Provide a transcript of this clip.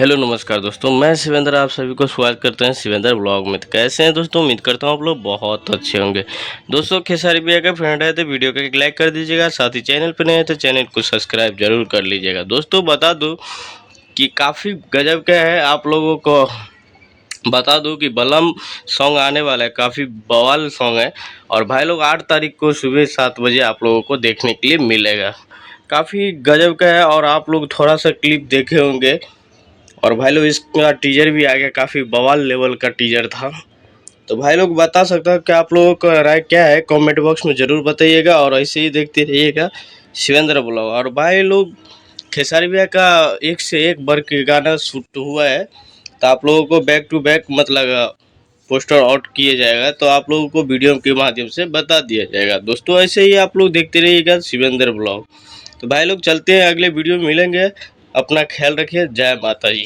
Hello नमस्कार दोस्तों, मैं शिवेंद्र आप सभी को स्वागत करते हैं शिवेंद्र ब्लॉग में। तो कैसे हैं दोस्तों? उम्मीद करता हूँ आप लोग बहुत अच्छे होंगे। दोस्तों खेसारी भैया का फ्रेंड है तो वीडियो को एक लाइक कर दीजिएगा, साथ ही चैनल पर नए हैं तो चैनल को सब्सक्राइब जरूर कर लीजिएगा। दोस्तों बता दूँ कि काफ़ी गजब का है, आप लोगों को बता दूं कि बलम सॉन्ग आने वाला है, काफ़ी बवाल सॉन्ग है। और भाई लोग 8 तारीख को सुबह 7 बजे आप लोगों को देखने के लिए मिलेगा। काफ़ी गजब का है और आप लोग थोड़ा सा क्लिप देखे होंगे। और भाई लोग इसका टीजर भी आ गया, काफ़ी बवाल लेवल का टीजर था। तो भाई लोग बता सकता हूँ कि आप लोगों का राय क्या है, कमेंट बॉक्स में ज़रूर बताइएगा और ऐसे ही देखते रहिएगा शिवेंद्र ब्लॉग। और भाई लोग खेसारी भैया का एक से एक बढ़ के गाना शूट हुआ है, तो आप लोगों को बैक टू बैक मतलब पोस्टर आउट किया जाएगा, तो आप लोगों को वीडियो के माध्यम से बता दिया जाएगा। दोस्तों ऐसे ही आप लोग देखते रहिएगा शिवेंद्र ब्लॉग। तो भाई लोग चलते हैं, अगले वीडियो में मिलेंगे। अपना ख्याल रखिए। जय माता जी।